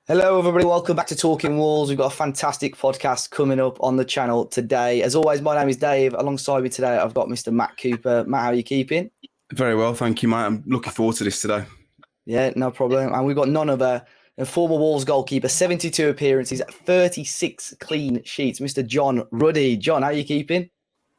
Hello, everybody. Welcome back to Talking Walls. We've got a fantastic podcast coming up on the channel today. As always, my name is Dave. Alongside me today, I've got Mr. Matt Cooper. Matt, how are you keeping? Very well, thank you, mate. I'm looking forward to this today. Yeah, no problem. And we've got none other than former Wolves goalkeeper, 72 appearances, 36 clean sheets, Mr. John Ruddy. John, how are you keeping?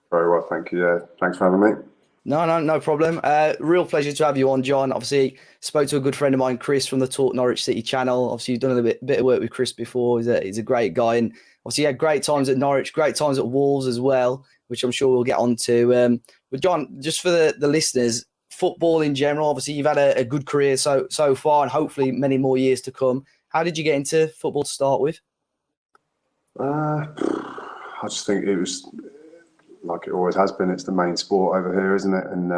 Very well, thank you. Yeah, thanks for having me. No problem. Real pleasure to have you on, John. Obviously, spoke to a good friend of mine, Chris, from the Talk Norwich City channel. Obviously, you've done a bit of work with Chris before. He's a great guy, and obviously, he had great times at Norwich, great times at Wolves as well, which I'm sure we'll get on to. But John, just for the listeners, football in general, obviously, you've had a good career so far, and hopefully many more years to come. How did you get into football to start with? I just think it was like it always has been. It's the main sport over here, isn't it? And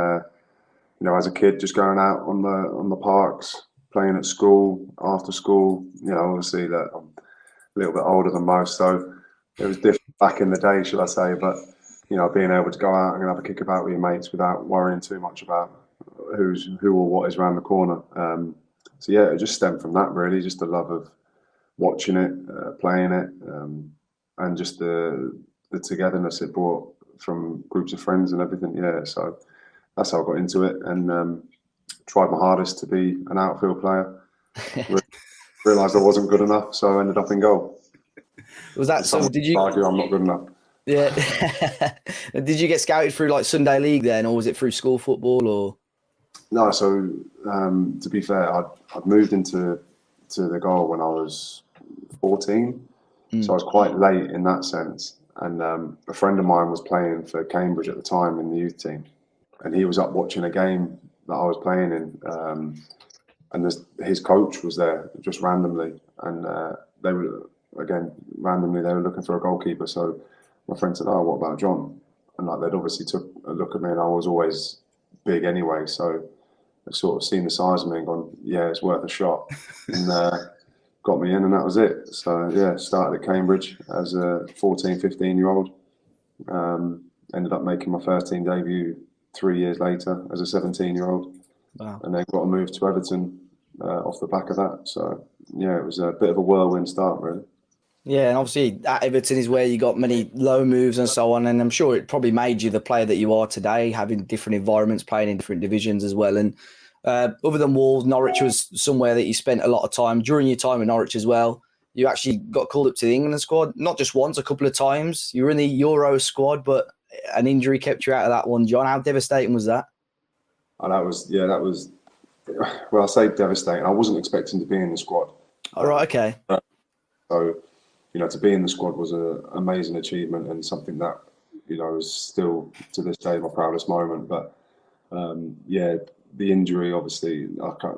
as a kid, just going out on the parks, playing at school, after school. Obviously that I'm a little bit older than most, so it was different back in the day, should I say? But being able to go out and have a kick about with your mates without worrying too much about who or what is around the corner. So yeah, it just stemmed from that really, just the love of watching it, playing it, and just the togetherness it brought from groups of friends and everything. Yeah, so that's how I got into it, and tried my hardest to be an outfield player. Realised I wasn't good enough, so I ended up in goal. Was that so? Did you argue I'm not good enough? Yeah. Did you get scouted through like Sunday League then, or was it through school football? Or no, so to be fair, I'd moved into the goal when I was 14, so I was quite late in that sense. And a friend of mine was playing for Cambridge at the time in the youth team, and he was up watching a game that I was playing in, and his coach was there just randomly, and they were looking for a goalkeeper. So my friend said, "Oh, what about John?" And like they'd obviously took a look at me, and I was always big anyway, so they sort of seen the size of me and gone, "Yeah, it's worth a shot," and got me in, and that was it. So yeah, started at Cambridge as a 14, 15-year-old. Ended up making my first team debut 3 years later as a 17-year-old. Wow. And then got a move to Everton off the back of that. So yeah, it was a bit of a whirlwind start, really. Yeah, and obviously at Everton is where you got many low moves and so on, and I'm sure it probably made you the player that you are today, having different environments, playing in different divisions as well. And other than Wolves, Norwich was somewhere that you spent a lot of time. During your time in Norwich as well, you actually got called up to the England squad, not just once, a couple of times. You were in the Euro squad, but an injury kept you out of that one, John. How devastating was that? Oh, that was, well, I say devastating. I wasn't expecting to be in the squad. All right, okay. So, to be in the squad was an amazing achievement and something that, is still to this day my proudest moment. But yeah, the injury, obviously,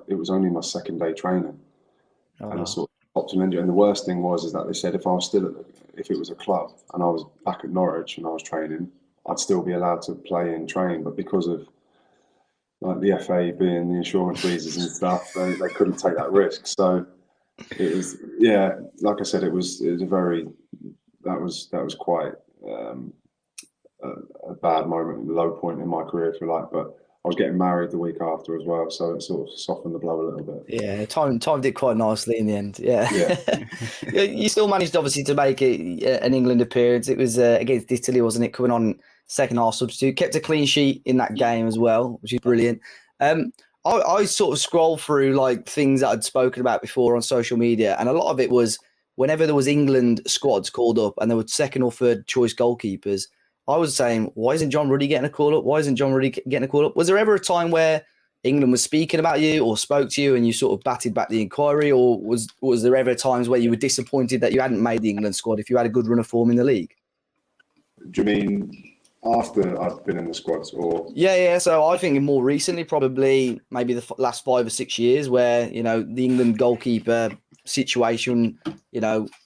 it was only my second day training, and I sort of popped an injury. And the worst thing was that they said if it was a club and I was back at Norwich and I was training, I'd still be allowed to play and train. But because of like the FA being the insurance freezes and stuff, they couldn't take that risk. So it was, yeah, like I said, it was quite a bad moment, a low point in my career, if you like. But I was getting married the week after as well, so it sort of softened the blow a little bit. Yeah, timed it quite nicely in the end. Yeah. You still managed, obviously, to make it an England appearance. It was against Italy, wasn't it? Coming on second half substitute, kept a clean sheet in that game as well, which is brilliant. I sort of scrolled through like things that I'd spoken about before on social media, and a lot of it was whenever there was England squads called up and there were second or third choice goalkeepers, I was saying, why isn't John Ruddy getting a call up? Why isn't John Ruddy getting a call up? Was there ever a time where England was speaking about you or spoke to you and you sort of batted back the inquiry, or was there ever times where you were disappointed that you hadn't made the England squad if you had a good run of form in the league? Do you mean after I've been in the squads, or? Yeah. So I think more recently, probably maybe the last 5 or 6 years, where the England goalkeeper situation,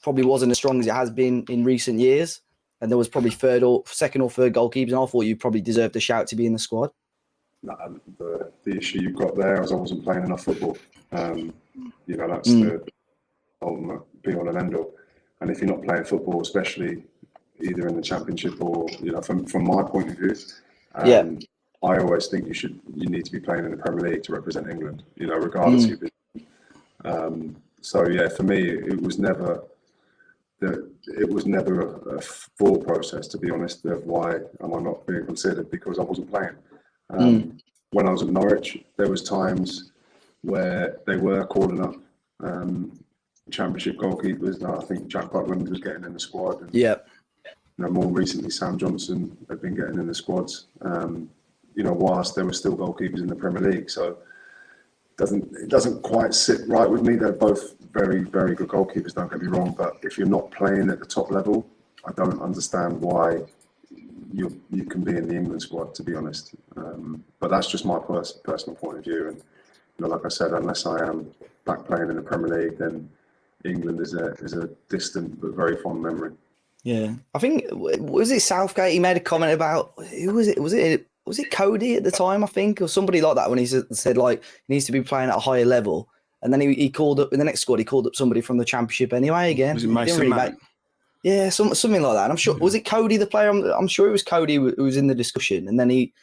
probably wasn't as strong as it has been in recent years, and there was probably second or third goalkeepers, and I thought you probably deserved a shout to be in the squad. The issue you've got there is I wasn't playing enough football. That's the ultimate be all and end all. And if you're not playing football, especially either in the Championship or from my point of view, I always think you need to be playing in the Premier League to represent England. Regardless of your position. So yeah, for me, it was never a thought process, to be honest, of why am I not being considered, because I wasn't playing. When I was at Norwich, there was times where they were calling up Championship goalkeepers. I think Jack Butland was getting in the squad. And, more recently, Sam Johnson had been getting in the squads. Whilst there were still goalkeepers in the Premier League, so it doesn't quite sit right with me. They're both very, very good goalkeepers, don't get me wrong, but if you're not playing at the top level, I don't understand why you can be in the England squad, to be honest. But that's just my personal point of view. And like I said, unless I am back playing in the Premier League, then England is a distant but very fond memory. Yeah, I think, was it Southgate? He made a comment about, who was it? Was it Cody at the time, I think, or somebody like that, when he said like he needs to be playing at a higher level, and then he called up in the next squad. He called up somebody from the Championship anyway. Again, was it Mason Mount? Yeah, something like that. And I'm sure, was it Cody the player? I'm sure it was Cody who was in the discussion, and then he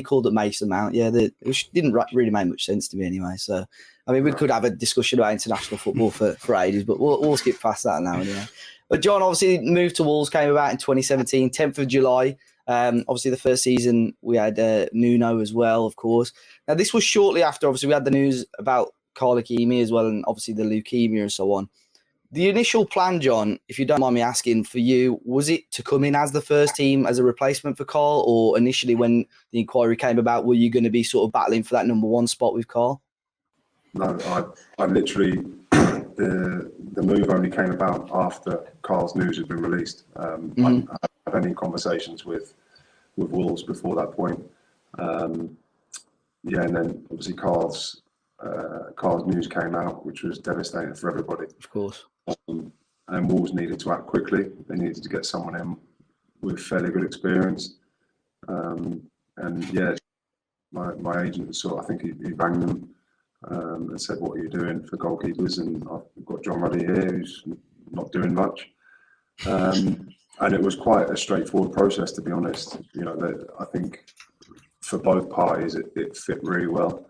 called up Mason Mount. Yeah, which didn't really make much sense to me anyway. So, I mean, we could have a discussion about international football for ages, but we'll skip past that now anyway. But John obviously moved to Wolves, came about in 2017, 10th of July. Obviously, the first season we had Nuno as well, of course. Now, this was shortly after, obviously, we had the news about Carl Ikeme as well, and obviously the leukemia and so on. The initial plan, John, if you don't mind me asking, for you, was it to come in as the first team as a replacement for Carl, or initially when the inquiry came about, were you going to be sort of battling for that number one spot with Carl? No, I literally, the move only came about after Carl's news had been released. I didn't have any conversations with Wolves before that point. And then obviously Carl's news came out, which was devastating for everybody. Of course. And Wolves needed to act quickly. They needed to get someone in with fairly good experience. My agent I think he rang them and said, "What are you doing for goalkeepers?" And I've got John Ruddy here, who's not doing much. And it was quite a straightforward process, to be honest. I think for both parties it fit really well.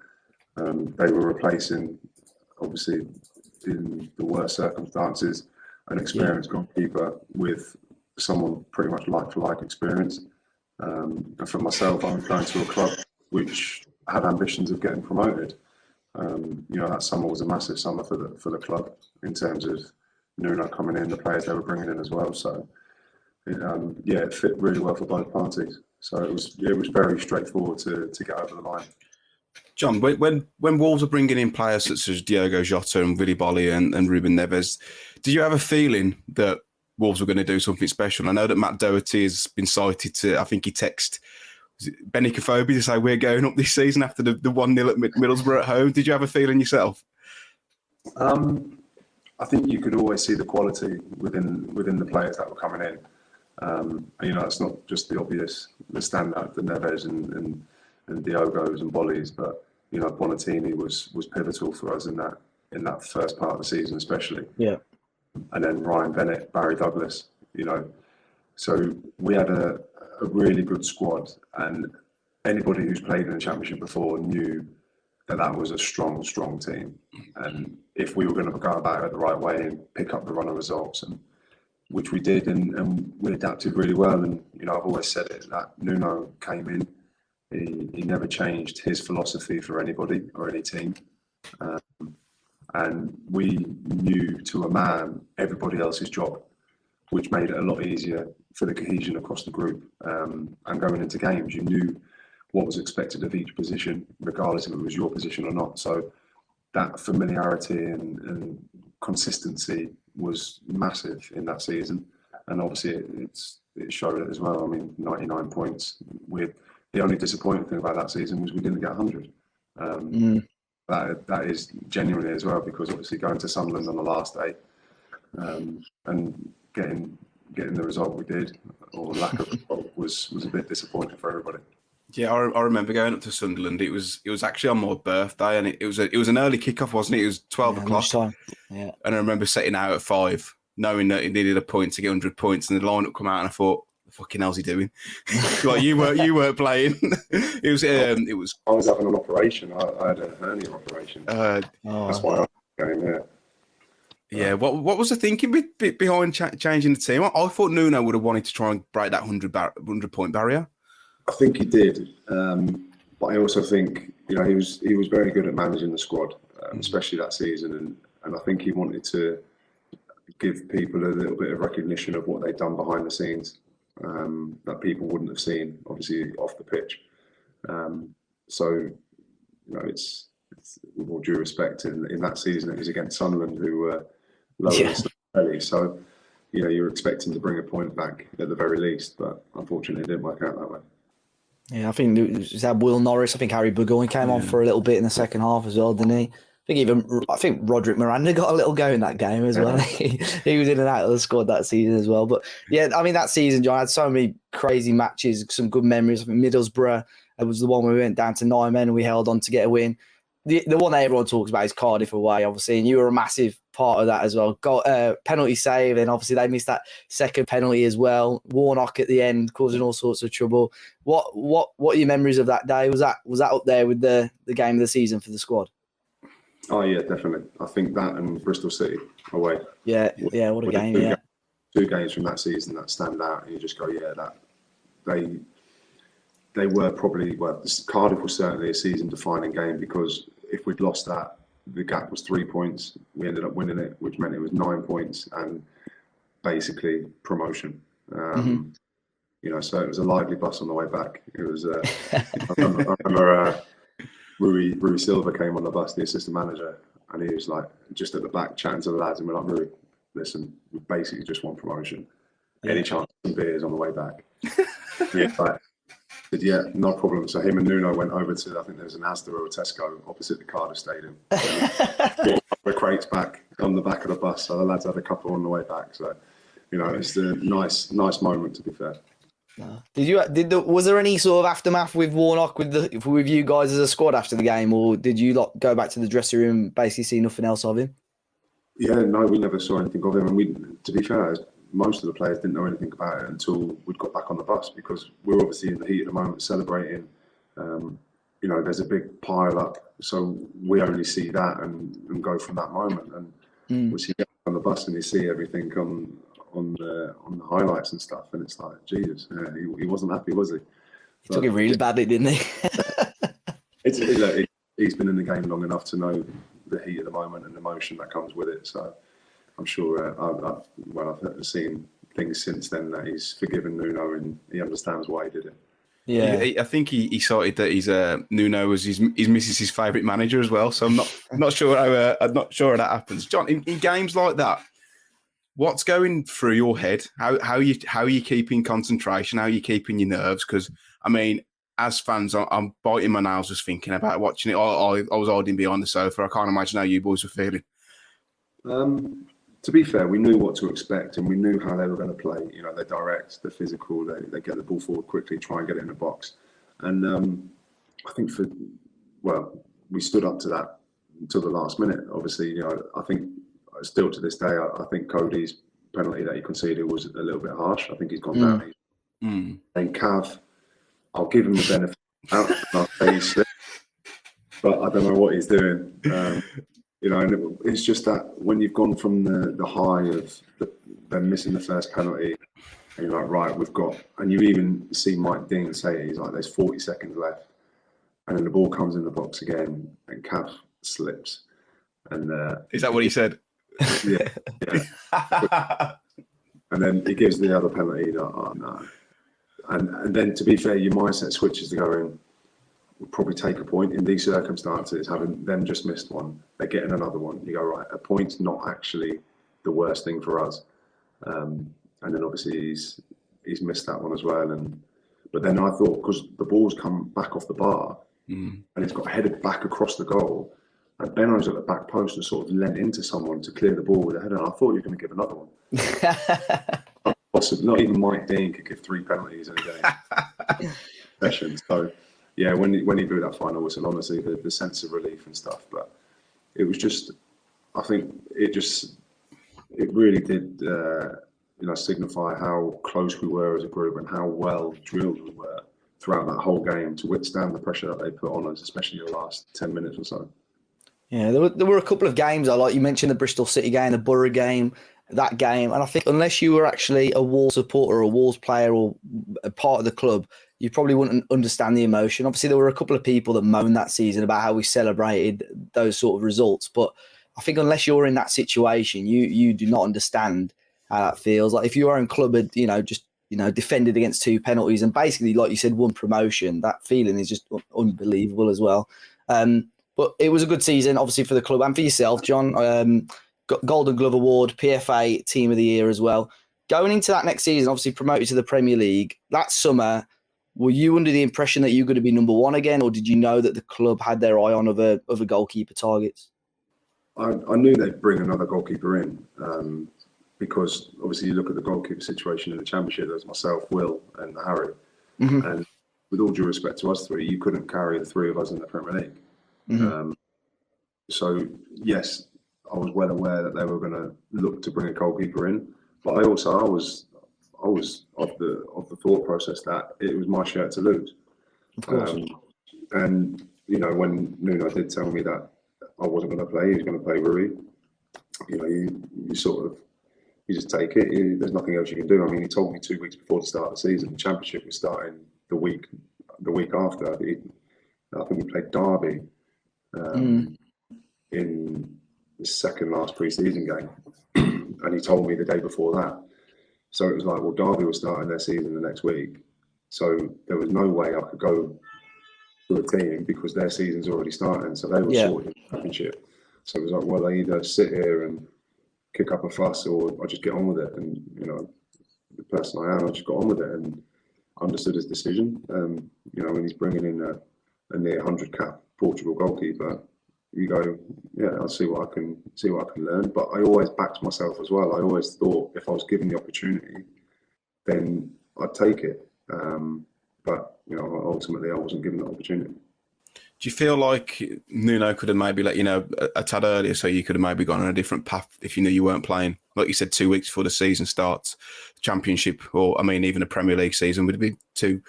They were replacing, obviously, in the worst circumstances, an experienced goalkeeper with someone pretty much like experience. And for myself, I was going to a club which had ambitions of getting promoted. That summer was a massive summer for the club in terms of Nuno coming in, the players they were bringing in as well. So it fit really well for both parties. So it was very straightforward to get over the line. John, when Wolves were bringing in players such as Diogo Jota and Willy Bolly and Ruben Neves, did you have a feeling that Wolves were going to do something special? I know that Matt Doherty has been cited to, I think he texted Benny Kofobi to say we're going up this season after the 1-0 at Middlesbrough at home. Did you have a feeling yourself? I think you could always see the quality within the players that were coming in. It's not just the standout, the Neves and Diogos and Bollies, but Bonatini was pivotal for us in that first part of the season, especially. Yeah. And then Ryan Bennett, Barry Douglas. So we had a really good squad, and anybody who's played in the Championship before knew that was a strong team. And if we were going to go about it the right way and pick up the run of results, and which we did, and we adapted really well. And I've always said it, that Nuno came in, he never changed his philosophy for anybody or any team, and we knew to a man everybody else's job, which made it a lot easier for the cohesion across the group. And going into games, you knew what was expected of each position, regardless if it was your position or not. So that familiarity and consistency was massive in that season, and obviously it showed it as well. I mean, 99 points. The only disappointing thing about that season was we didn't get 100. That is genuinely as well, because obviously going to Sunderland on the last day and getting the result we did, or lack of result, was a bit disappointing for everybody. Yeah, I remember going up to Sunderland. It was actually on my birthday, and it was an early kickoff, wasn't it? It was 12 o'clock. Time. Yeah. And I remember setting out at 5, knowing that he needed a point to get 100 points, and the lineup come out, and I thought, "The fucking hell's he doing?" Like you weren't playing. It was. I was having an operation. I had a hernia operation. That's why I was going there. Yeah, what was the thinking behind changing the team? I thought Nuno would have wanted to try and break that 100-point barrier. I think he did, but I also think he was very good at managing the squad, especially that season, and I think he wanted to give people a little bit of recognition of what they'd done behind the scenes that people wouldn't have seen, obviously off the pitch. So it's with all due respect, in that season it was against Sunderland, who were lower than so you're expecting to bring a point back at the very least, but unfortunately it didn't work out that way. Yeah, I think it was that Will Norris. I think Harry Burgoyne came on for a little bit in the second half as well, didn't he? I think Roderick Miranda got a little go in that game as well. He was in and out of the squad that season as well. But yeah, I mean, that season, John, had so many crazy matches, some good memories. I think Middlesbrough was the one where we went down to 9 men and we held on to get a win. The one that everyone talks about is Cardiff away, obviously, and you were a massive part of that as well. Got penalty save, and obviously they missed that second penalty as well. Warnock at the end causing all sorts of trouble. What are your memories of that day? Was that up there with the game of the season for the squad? Oh yeah, definitely. I think that and Bristol City away. Yeah, what a game! Yeah, 2 games from that season that stand out, and you just go, yeah, that they were probably, Cardiff was certainly a season-defining game, because if we'd lost that, the gap was 3 points. We ended up winning it, which meant it was 9 points and basically promotion. So it was a lively bus on the way back. It was. I remember Rui Silva came on the bus, the assistant manager, and he was like just at the back chatting to the lads, and we're like, Rui, listen, we basically just want promotion. Any chance of some beers on the way back? Yeah, no problem. So him and Nuno went over to, I think there was an Asda or a Tesco opposite the Cardiff Stadium. The crates back on the back of the bus, so the lads had a couple on the way back. So, it's a nice moment, to be fair. Was there any sort of aftermath with Warnock with you guys as a squad after the game, or did you go back to the dressing room and basically see nothing else of him? Yeah, no, we never saw anything of him, and to be fair, most of the players didn't know anything about it until we'd got back on the bus, because we're obviously in the heat of the moment celebrating. There's a big pile up, so we only see that and go from that moment. And we see on the bus and you see everything on the highlights and stuff, and it's like, Jesus, he wasn't happy, was he? He took it really badly, didn't he? He's been in the game long enough to know the heat of the moment and the emotion that comes with it. So I'm sure I've seen things since then that he's forgiven Nuno and he understands why he did it. Yeah, I think he cited that Nuno was his missus' favourite manager as well. So I'm not sure how that happens. John, in games like that, what's going through your head? How are you keeping concentration? How are you keeping your nerves? Because I mean, as fans, I'm biting my nails just thinking about watching it. I was hiding behind the sofa. I can't imagine how you boys were feeling. To be fair, we knew what to expect and we knew how they were going to play. They're direct, they're physical, they get the ball forward quickly, try and get it in the box. And I think we stood up to that until the last minute. Obviously, I think still to this day, I think Cody's penalty that he conceded was a little bit harsh. I think he's gone down. And Cav, I'll give him the benefit out. I'll say he's slipped, but I don't know what he's doing. And it's just that when you've gone from the high of them missing the first penalty, and you're like, right, we've got, and you even see Mike Dean say, he's like, there's 40 seconds left, and then the ball comes in the box again, and Cav slips. And is that what he said? Yeah. And then he gives the other penalty. Like, oh no! And then, to be fair, your mindset switches to going, we'll probably take a point in these circumstances, having them just missed one, they're getting another one. You go, right, a point's not actually the worst thing for us. And then obviously he's missed that one as well. But then I thought, because the ball's come back off the bar and it's got headed back across the goal, and Benno's at the back post and sort of lent into someone to clear the ball with a header. I thought you were going to give another one. Possibly, not even Mike Dean could give 3 penalties in a game. Sessions. So, yeah, when he blew that final whistle, honestly, the sense of relief and stuff. But it was just, I think it really did, signify how close we were as a group and how well drilled we were throughout that whole game to withstand the pressure that they put on us, especially the last 10 minutes or so. Yeah, there were a couple of games I like. You mentioned the Bristol City game, the Borough game, that game. And I think unless you were actually a Wolves supporter, or a Wolves player, or a part of the club, you probably wouldn't understand the emotion. Obviously, there were a couple of people that moaned that season about how we celebrated those sort of results. But I think unless you're in that situation, you do not understand how that feels. Like if your own club had, just defended against 2 penalties and basically, like you said, won promotion, that feeling is just unbelievable as well. But it was a good season, obviously, for the club and for yourself, John. Got Golden Glove Award, PFA Team of the Year as well. Going into that next season, obviously promoted to the Premier League, that summer, were you under the impression that you were going to be number one again, or did you know that the club had their eye on other goalkeeper targets? I knew they'd bring another goalkeeper in because obviously you look at the goalkeeper situation in the Championship, there's myself, Will and Harry. Mm-hmm. And with all due respect to us three, you couldn't carry the three of us in the Premier League. Mm-hmm. So yes, I was well aware that they were going to look to bring a goalkeeper in, but I was of the thought process that it was my shirt to lose. Of course. And when Nuno did tell me that I wasn't going to play, he was going to play Rui. You just take it. There's nothing else you can do. I mean, he told me 2 weeks before the start of the season. The Championship was starting the week after. I think we played Derby in the second last pre-season game, and he told me the day before that. So it was like, well, Derby was starting their season the next week, so there was no way I could go to a team because their season's already starting. So they were sorted in the Championship. So it was like, well, I either sit here and kick up a fuss, or I just get on with it. And the person I am, I just got on with it and understood his decision. When he's bringing in a near 100 cap Portugal goalkeeper, you go, yeah, I'll see what I can learn. But I always backed myself as well. I always thought if I was given the opportunity, then I'd take it. But ultimately, I wasn't given that opportunity. Do you feel like Nuno could have maybe let you know a tad earlier, so you could have maybe gone on a different path if you knew you weren't playing? Like you said, 2 weeks before the season starts, the Championship, or even a Premier League season would be two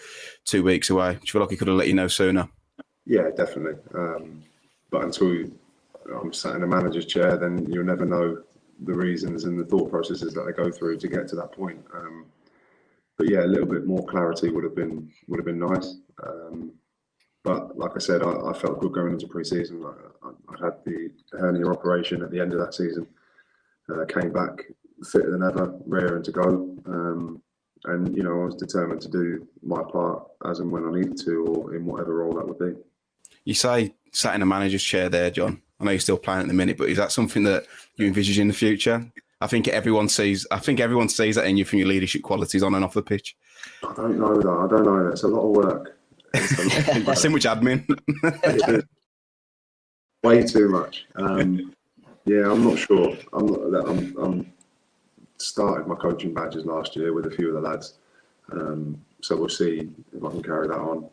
weeks away. Do you feel like he could have let you know sooner? Yeah, definitely. But until I'm sat in a manager's chair, then you'll never know the reasons and the thought processes that they go through to get to that point. But yeah, a little bit more clarity would have been nice. But like I said, I felt good going into pre-season. I had the hernia operation at the end of that season. Came back fitter than ever, raring to go. And I was determined to do my part as and when I needed to, or in whatever role that would be. You say sat in a manager's chair there, John. I know you're still playing at the minute, but is that something that you envisage in the future? I think everyone sees that in you from your leadership qualities on and off the pitch. I don't know that. I don't know. It's a lot of work. It's so much admin. Way too much. Yeah, I'm not sure. I'm started my coaching badges last year with a few of the lads. So we'll see if I can carry that on.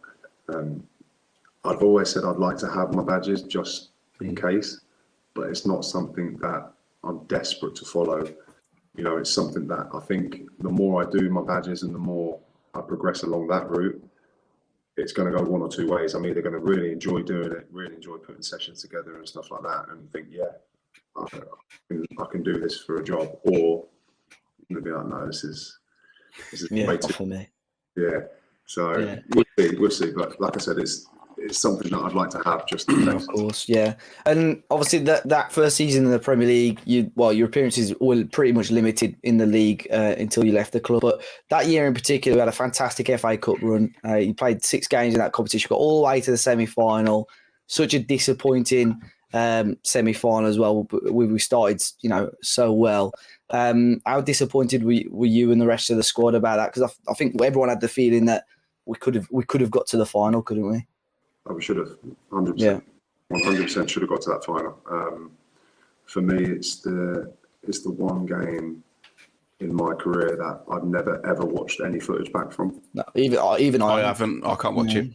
I've always said I'd like to have my badges just in case, but it's not something that I'm desperate to follow. It's something that I think the more I do my badges and the more I progress along that route, it's going to go one or two ways. I'm either going to really enjoy doing it, really enjoy putting sessions together and stuff like that, and think, yeah, I can do this for a job, or I'm going to be like, no, this is way too for me. Yeah. So yeah. We'll see. But like I said, it's something that I'd like to have just in case. Of course, yeah. And obviously that first season in the Premier League, your appearances were pretty much limited in the league until you left the club. But that year in particular, you had a fantastic FA Cup run. You played 6 games in that competition, got all the way to the semi-final. Such a disappointing semi-final as well. We started, so well. How disappointed were you and the rest of the squad about that? Because I think everyone had the feeling that we could have got to the final, couldn't we? Oh, we should have, 100%. Yeah. 100% should have got to that final. For me, it's the one game in my career that I've never ever watched any footage back from. No, even I haven't. I can't watch it.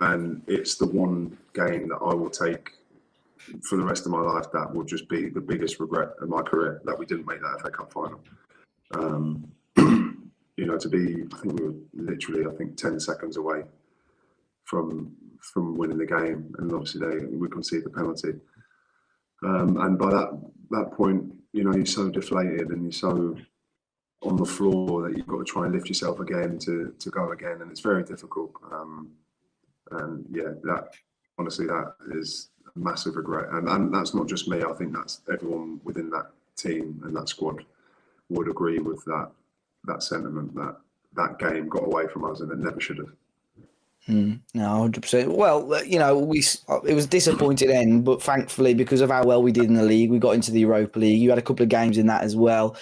And it's the one game that I will take for the rest of my life. That will just be the biggest regret in my career that we didn't make that FA Cup final. To be, I think we were literally, 10 seconds away from winning the game, and obviously we conceded the penalty. And by that point, you're so deflated and you're so on the floor that you've got to try and lift yourself again to go again, and it's very difficult. And yeah, that honestly, that is a massive regret, and that's not just me. I think that's everyone within that team and that squad would agree with that sentiment, that game got away from us and it never should have. No, 100%. Well, it was a disappointing end, but thankfully, because of how well we did in the league, we got into the Europa League. You had a couple of games in that as well.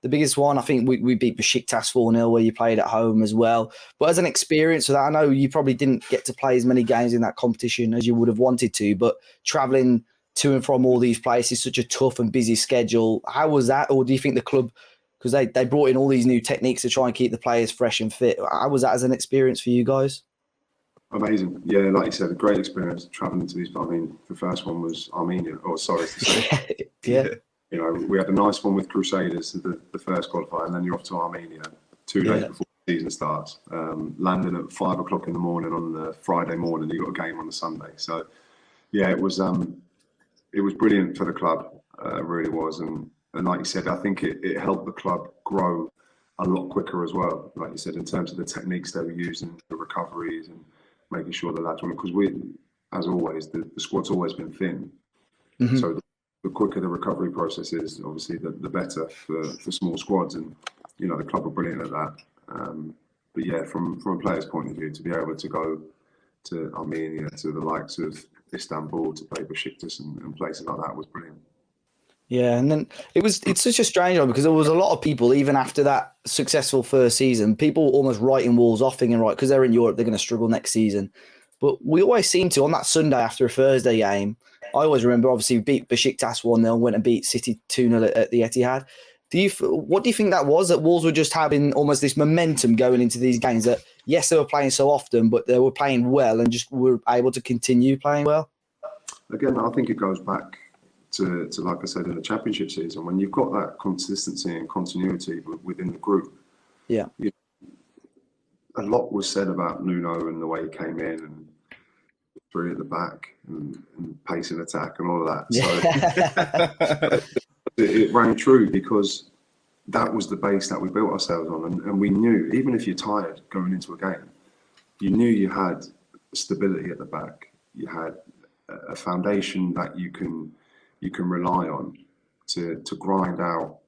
The biggest one, I think we beat Besiktas 4-0, where you played at home as well. But as an experience of that, I know you probably didn't get to play as many games in that competition as you would have wanted to, but travelling to and from all these places, such a tough and busy schedule. How was that? Or do you think the club, because they brought in all these new techniques to try and keep the players fresh and fit, how was that as an experience for you guys? Amazing. Yeah, like you said, a great experience travelling to these. I mean, the first one was Armenia, sorry to say. Yeah. We had a nice one with Crusaders, the first qualifier, and then you're off to Armenia 2 days before the season starts. Landing at 5 o'clock in the morning on the Friday morning, you got a game on the Sunday. So, yeah, it was brilliant for the club. It really was, and like you said, I think it helped the club grow a lot quicker as well. Like you said, in terms of the techniques they were using, the recoveries, and making sure the lads were, because as always, the squad's always been thin. Mm-hmm. So the quicker the recovery process is, obviously, the better for small squads. And, the club were brilliant at that. But yeah, from a player's point of view, to be able to go to Armenia, to the likes of Istanbul, to play Besiktas and places like that was brilliant. Yeah, and then it's such a strange one, because there was a lot of people, even after that successful first season, people almost writing Wolves off, thinking, right, because they're in Europe, they're going to struggle next season. But we always seem to, on that Sunday after a Thursday game, I always remember, obviously, we beat Besiktas 1-0, went and beat City 2-0 at the Etihad. What do you think that was? That Wolves were just having almost this momentum going into these games, that, yes, they were playing so often, but they were playing well and just were able to continue playing well? Again, I think it goes back to like I said, in the championship season, when you've got that consistency and continuity within the group. Yeah. A lot was said about Nuno and the way he came in and three at the back and pacing attack and all of that. Yeah. So it rang true, because that was the base that we built ourselves on. And we knew, even if you're tired going into a game, you knew you had stability at the back. You had a foundation that you can rely on to grind out.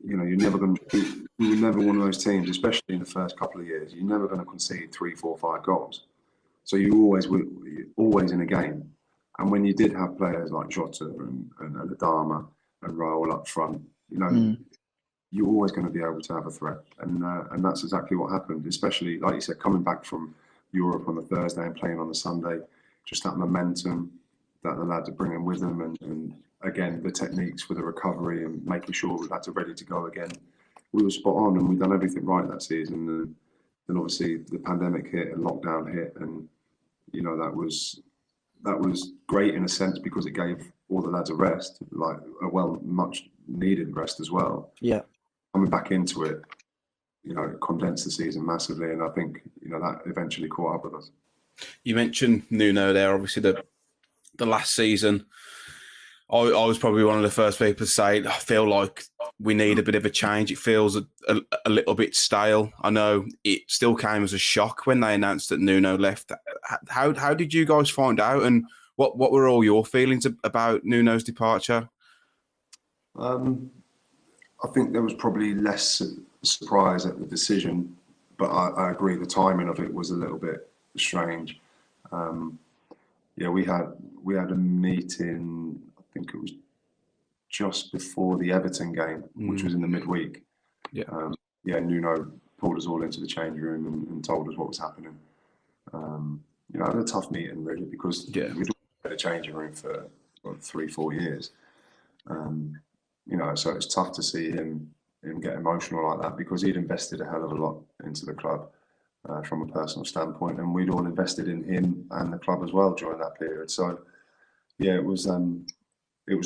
You're never one of those teams, especially in the first couple of years, you're never going to concede 3, 4, 5 goals. So you're always in a game. And when you did have players like Jota and Adama and Raul up front, you're always going to be able to have a threat. And that's exactly what happened, especially, like you said, coming back from Europe on the Thursday and playing on the Sunday, just that momentum that the lads are bringing with them, and again, the techniques for the recovery and making sure the lads are ready to go again. We were spot on, and we've done everything right that season. And then obviously the pandemic hit and lockdown hit, and that was great in a sense, because it gave all the lads a rest, like a much needed rest as well. Yeah, coming back into it, it condensed the season massively, and I think that eventually caught up with us. You mentioned Nuno there, obviously the last season. I was probably one of the first people to say, I feel like we need a bit of a change. It feels a little bit stale. I know it still came as a shock when they announced that Nuno left. How did you guys find out, and what were all your feelings about Nuno's departure? I think there was probably less surprise at the decision, but I agree the timing of it was a little bit strange. We had a meeting, I think it was just before the Everton game, which was in the midweek. Nuno pulled us all into the change room and told us what was happening. It was a tough meeting, really, because we'd all been in the changing room for 3-4 years. So it's tough to see him get emotional like that, because he'd invested a hell of a lot into the club from a personal standpoint, and we'd all invested in him and the club as well during that period. So it was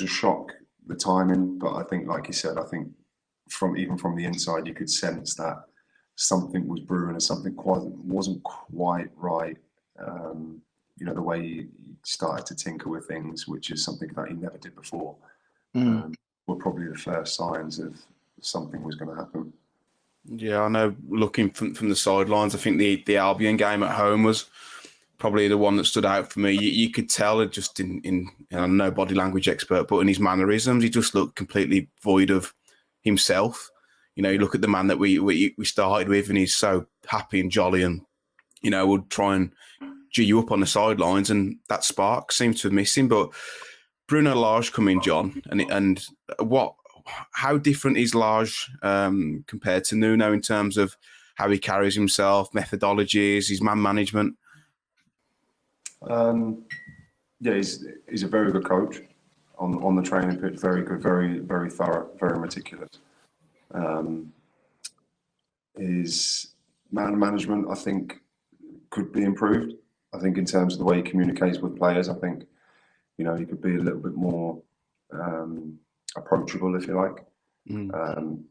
a shock, the timing, but I think, like you said, from the inside you could sense that something was brewing and something wasn't quite right. the way he started to tinker with things, which is something that he never did before, were probably the first signs of something was going to happen. Yeah, I know. Looking from the sidelines, I think the Albion game at home was probably the one that stood out for me. You could tell it just in I'm no body language expert, but in his mannerisms, he just looked completely void of himself. You look at the man that we started with, and he's so happy and jolly, and would try and G you up on the sidelines, and that spark seemed to have missed him. But Bruno Lage come in, John, and how different is Lage compared to Nuno in terms of how he carries himself, methodologies, his man management? Yeah, he's a very good coach on the training pitch. Very good, very very thorough, very meticulous. His man management, I think, could be improved. I think in terms of the way he communicates with players, I think he could be a little bit more approachable, if you like.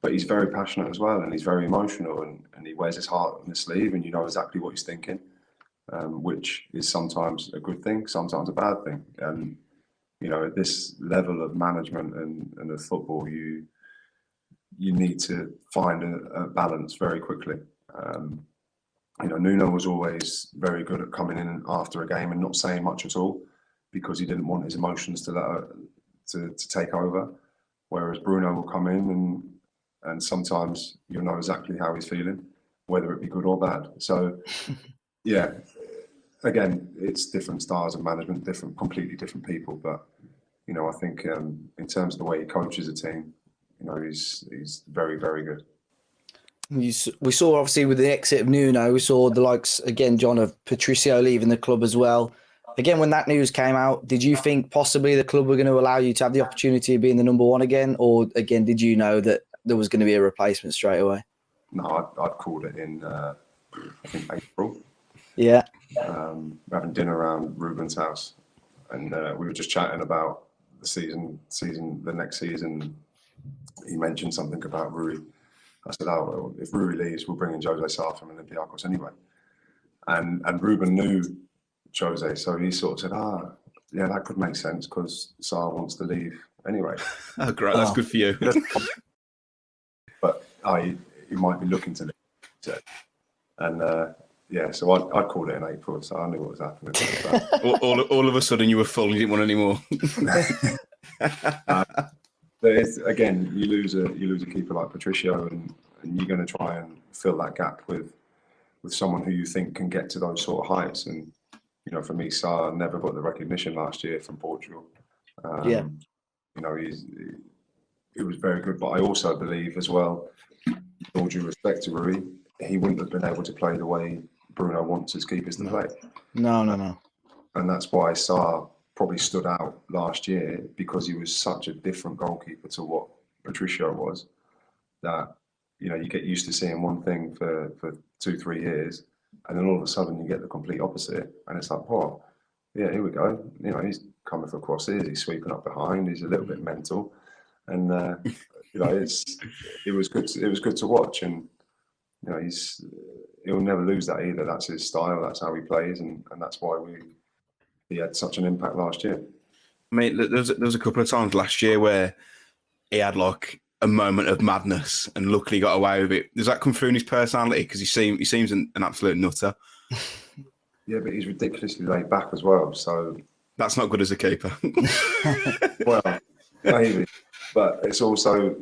But he's very passionate as well, and he's very emotional, and he wears his heart on his sleeve, and you know exactly what he's thinking, which is sometimes a good thing, sometimes a bad thing. And at this level of management and of football, you need to find a balance very quickly. Nuno was always very good at coming in after a game and not saying much at all, because he didn't want his emotions to take over. Whereas Bruno will come in and sometimes you'll know exactly how he's feeling, whether it be good or bad. So, yeah, again, it's different styles of management, completely different people. But I think in terms of the way he coaches a team, he's very, very good. We saw, obviously, with the exit of Nuno, we saw the likes, again, John, of Patricio leaving the club as well. Again, when that news came out, did you think possibly the club were going to allow you to have the opportunity of being the number one again? Or, again, did you know that there was going to be a replacement straight away? No, I'd called it in, I think, April. Yeah. Having dinner around Ruben's house. And we were just chatting about the next season. He mentioned something about Rui. I said, oh, well, if Rui leaves, we'll bring in Jose Sarr from Olympiacos anyway. And Ruben knew Jose, so he sort of said, yeah, that could make sense because Sarr wants to leave anyway. Oh, great, that's good for you. But he might be looking to leave. And yeah, so I called it in April, so I knew what was happening. all of a sudden, you were full. You didn't want any more. Again, you lose a keeper like Patricio, and you're going to try and fill that gap with someone who you think can get to those sort of heights. And for me, Sarr never got the recognition last year from Portugal. Yeah. He was very good, but I also believe as well, with all due respect to Rui, he wouldn't have been able to play the way Bruno wants his keepers to play. No. And that's why Sarr probably stood out last year, because he was such a different goalkeeper to what Patricio was, that you get used to seeing one thing for 2-3 years, and then all of a sudden you get the complete opposite, and it's like, oh, yeah, here we go. He's coming for crosses, he's sweeping up behind, he's a little bit mental, and it was good. It was good to watch, and he'll never lose that either. That's his style. That's how he plays, and that's why he had such an impact last year. I mean, there was a couple of times last year where he had like a moment of madness, and luckily got away with it. Does that come through in his personality? Because he seems an absolute nutter. Yeah, but he's ridiculously laid back as well. So that's not good as a keeper. Well, maybe, but it's also,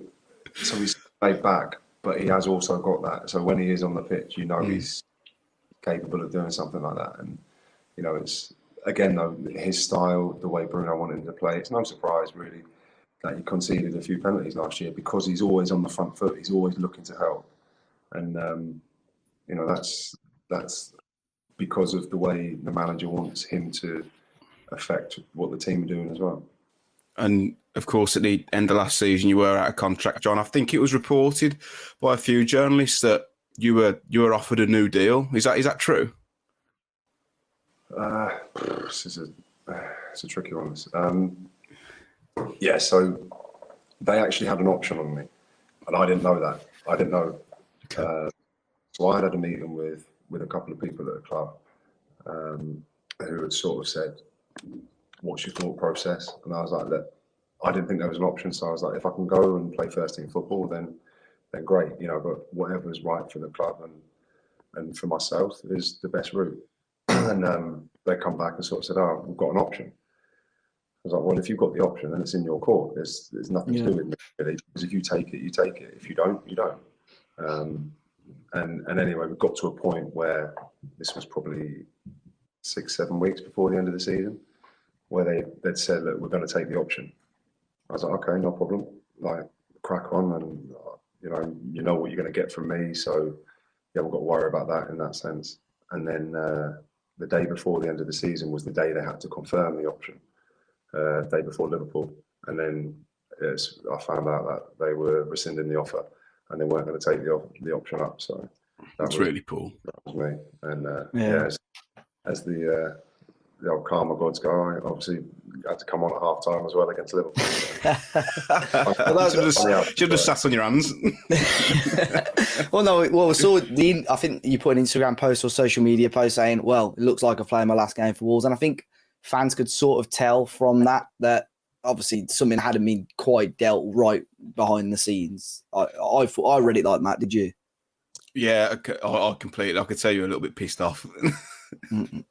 so he's laid back, but he has also got that. So when he is on the pitch, he's capable of doing something like that. And it's, again, though, his style, the way Bruno wanted him to play, it's no surprise really that he conceded a few penalties last year, because he's always on the front foot. He's always looking to help, and that's because of the way the manager wants him to affect what the team are doing as well. And of course, at the end of last season, you were out of contract, John. I think it was reported by a few journalists that you were offered a new deal. Is that true? It's a tricky one. Yeah, so they actually had an option on me, and I didn't know that. I didn't know. Okay. So I had a meeting with a couple of people at the club, who had sort of said, "What's your thought process?" And I was like, "Look, I didn't think there was an option." So I was like, "If I can go and play first team football, then great, But whatever's right for the club and for myself is the best route." And they come back and sort of said, "Oh, we've got an option." I was like, "Well, if you've got the option, then it's in your court. There's nothing to do with me, really. Because if you take it, you take it. If you don't, you don't." And anyway, we got to a point where this was probably 6-7 weeks before the end of the season, where they'd said, "Look, we're going to take the option." I was like, "Okay, no problem. Like, crack on, and you know what you're going to get from me. So yeah, we've got to worry about that in that sense." And then the day before the end of the season was the day they had to confirm the option. Day before Liverpool, and then I found out that they were rescinding the offer and they weren't going to take the option up. So that's really cool. That was me, and as the old karma gods go, I obviously had to come on at half time as well against Liverpool. Should have sat on your hands. Well, no. Well, I think you put an Instagram post or social media post saying, "Well, it looks like I'm playing my last game for Wolves," and I think fans could sort of tell from that obviously something hadn't been quite dealt right behind the scenes. I read it like that. Did you? Yeah, I completely. I could tell you're a little bit pissed off.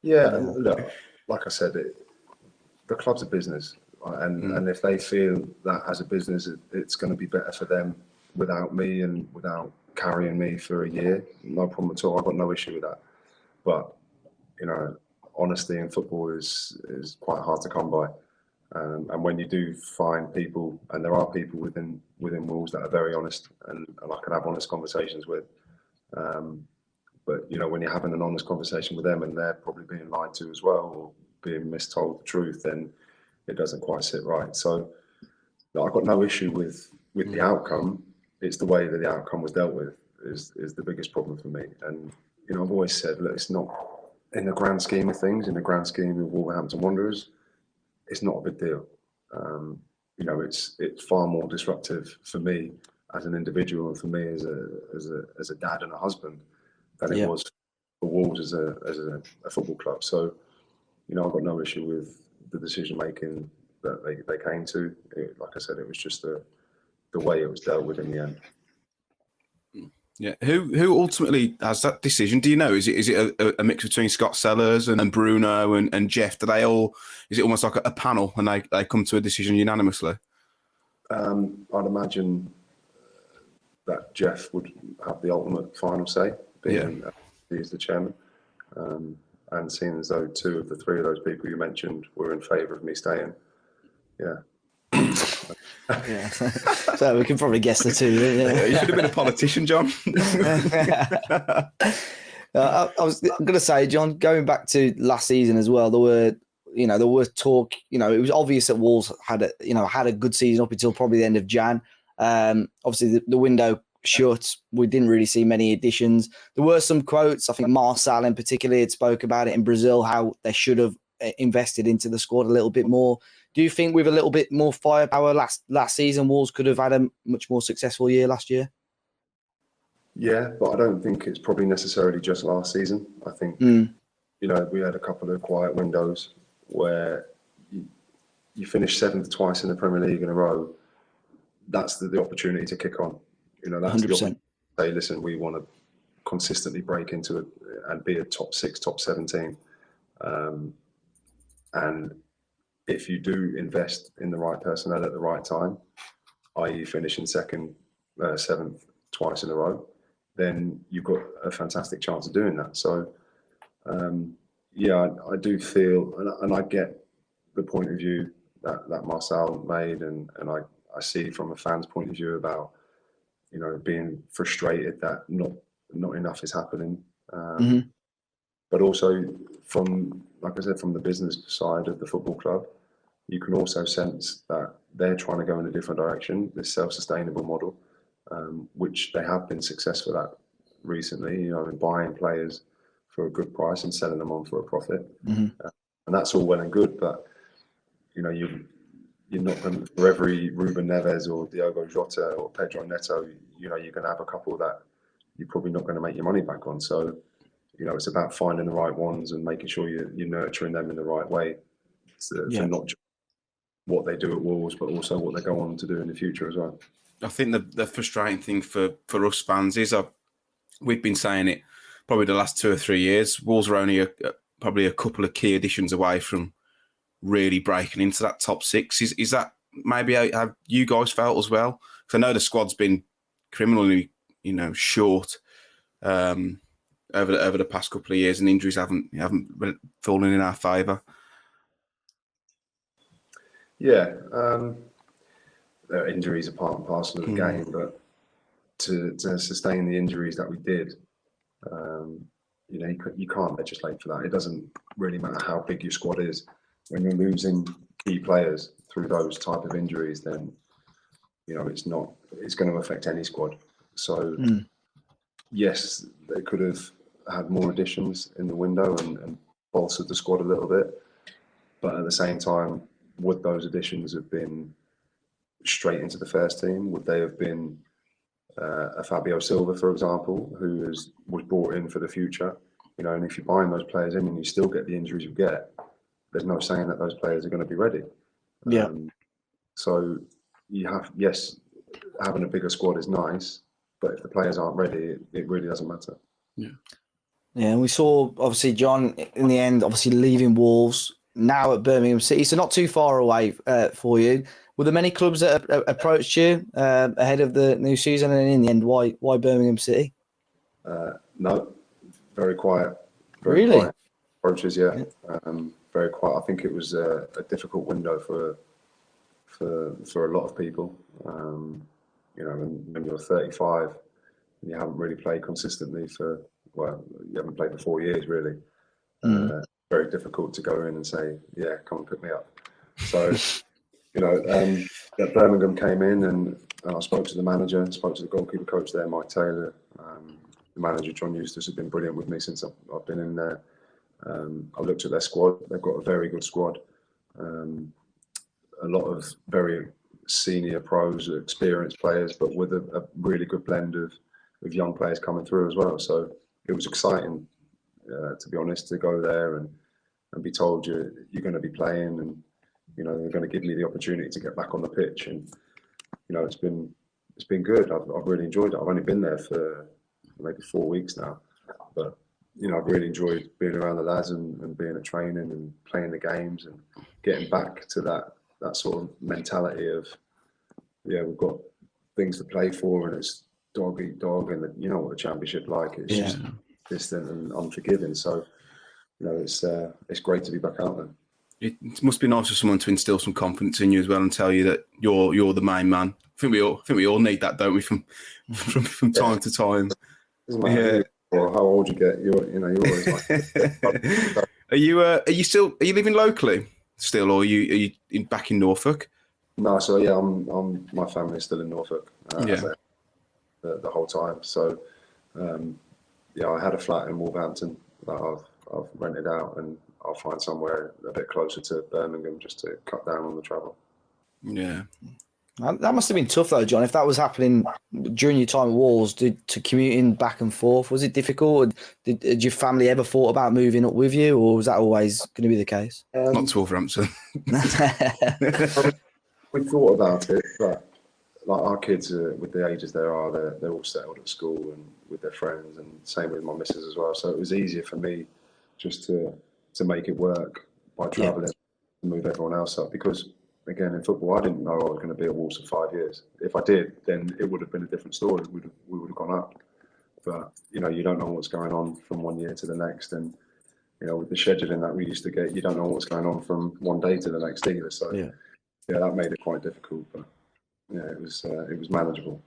Yeah, look, like I said, the club's a business, and if they feel that as a business it's going to be better for them without me and without carrying me for a year, no problem at all. I've got no issue with that. But honesty in football is quite hard to come by, and when you do find people, and there are people within Wolves that are very honest, and I can have honest conversations with, but when you're having an honest conversation with them and they're probably being lied to as well or being mistold the truth, then it doesn't quite sit right. So I've got no issue with the outcome. It's the way that the outcome was dealt with is the biggest problem for me. And I've always said, look, it's not, in the grand scheme of things, in the grand scheme of Wolverhampton Wanderers, it's not a big deal. It's far more disruptive for me as an individual and for me as a dad and a husband than it was for Wolves as a football club. So, I've got no issue with the decision making that they came to. Like I said, it was just the way it was dealt with in the end. Yeah, who ultimately has that decision? Do you know? Is it a mix between Scott Sellers and Bruno and Jeff? Do they all? Is it almost like a panel and they come to a decision unanimously? I'd imagine that Jeff would have the ultimate final say, being he's the chairman. And seeing as though 2 of the 3 of those people you mentioned were in favour of me staying, yeah. So we can probably guess the 2. Yeah. You should have been a politician, John. I was going to say, John, going back to last season as well, there were talk. It was obvious that Wolves had a good season up until probably the end of Jan. Obviously, the window shut. We didn't really see many additions. There were some quotes. I think Marcel in particular had spoke about it in Brazil, how they should have invested into the squad a little bit more. Do you think with a little bit more firepower last season, Wolves could have had a much more successful year last year? Yeah, but I don't think it's probably necessarily just last season. I think, we had a couple of quiet windows where you finish 7th twice in the Premier League in a row. That's the opportunity to kick on. That's 100%. The opportunity to say, listen, we want to consistently break into it and be a top 6, top 7 team. And if you do invest in the right personnel at the right time, i.e. finishing 7th twice in a row, then you've got a fantastic chance of doing that. So, I do feel, and I get the point of view that Marcel made, and I see from a fan's point of view about, being frustrated that not enough is happening. But also from, like I said, from the business side of the football club, you can also sense that they're trying to go in a different direction, this self-sustainable model, which they have been successful at recently, in buying players for a good price and selling them on for a profit. And that's all well and good, but, you're not going to, for every Ruben Neves or Diogo Jota or Pedro Neto, you're going to have a couple that you're probably not going to make your money back on. So, it's about finding the right ones and making sure you're nurturing them in the right way for not just what they do at Wolves, but also what they go on to do in the future as well. I think the frustrating thing for us fans is we've been saying it probably the last 2 or 3 years. Wolves are only probably a couple of key additions away from really breaking into that top six. Is that maybe how you guys felt as well? Because I know the squad's been criminally, short over the past couple of years, and injuries haven't fallen in our favour. Yeah, injuries are part and parcel of the game, but to sustain the injuries that we did, you can't legislate for that. It doesn't really matter how big your squad is. When you're losing key players through those type of injuries, then it's going to affect any squad. So yes, they could have had more additions in the window and bolstered the squad a little bit, but at the same time, would those additions have been straight into the first team? Would they have been a Fabio Silva, for example, who was brought in for the future? And if you're buying those players in and you still get the injuries you get, there's no saying that those players are going to be ready. Yeah. So you have, having a bigger squad is nice, but if the players aren't ready, it really doesn't matter. Yeah, and we saw, obviously, John, in the end, obviously leaving Wolves, now at Birmingham City, so not too far away for you. Were there many clubs that approached you ahead of the new season, and in the end, why Birmingham City? No, very quiet. Really? Quiet approaches, yeah. Very quiet. I think it was a difficult window for a lot of people. When you're 35 and you haven't really played consistently you haven't played for 4 years really. Very difficult to go in and say, yeah, come and pick me up. So, Birmingham came in and I spoke to the manager, spoke to the goalkeeper coach there, Mike Taylor. The manager, John Eustace, has been brilliant with me since I've been in there. I looked at their squad. They've got a very good squad. A lot of very senior pros, experienced players, but with a really good blend of young players coming through as well. So it was exciting, to be honest, to go there and be told you're going to be playing and they're going to give me the opportunity to get back on the pitch. And it's been good. I've really enjoyed it. I've only been there for maybe 4 weeks now, but I've really enjoyed being around the lads and being at training and playing the games and getting back to that sort of mentality of, we've got things to play for and it's dog eat dog, and you know what the championship like. It's just distant and unforgiving. So it's great to be back out there. It must be nice for someone to instill some confidence in you as well and tell you that you're the main man. I think we all need that, don't we? From time to time. Doesn't matter or how old you get. You're always like. Are you living locally still, or are you back in Norfolk? No, so yeah, I'm my family's still in Norfolk. The whole time. So I had a flat in Wolverhampton that I've rented out, and I'll find somewhere a bit closer to Birmingham just to cut down on the travel. Yeah. That must have been tough though, John. If that was happening during your time at Wolves, to commuting back and forth, was it difficult? Did your family ever thought about moving up with you, or was that always going to be the case? Not to Wolverhampton. We thought about it, but like our kids, with the ages they're all settled at school and with their friends, and same with my missus as well. So it was easier for me just to make it work by travelling and move everyone else up. Because again, in football, I didn't know I was going to be at Wolves for 5 years. If I did, then it would have been a different story. We would have gone up. But you don't know what's going on from one year to the next, and with the scheduling that we used to get, you don't know what's going on from one day to the next either. So that made it quite difficult. But it was manageable.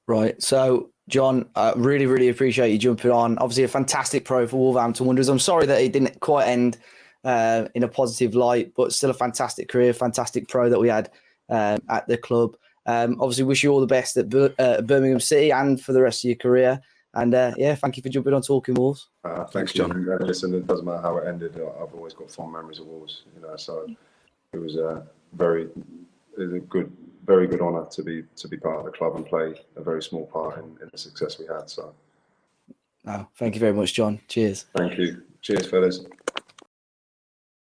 Right. So, John, I really, really appreciate you jumping on. Obviously, a fantastic pro for Wolverhampton Wanderers. I'm sorry that it didn't quite end in a positive light, but still a fantastic career, fantastic pro that we had at the club. Obviously, wish you all the best at Birmingham City and for the rest of your career. And thank you for jumping on Talking Wolves. Thanks, John. Listen, it doesn't matter how it ended. I've always got fond memories of Wolves. So it was a very good honour to be part of the club and play a very small part in the success we had. So No, thank you very much, John. Cheers. Thank you. Cheers, fellas.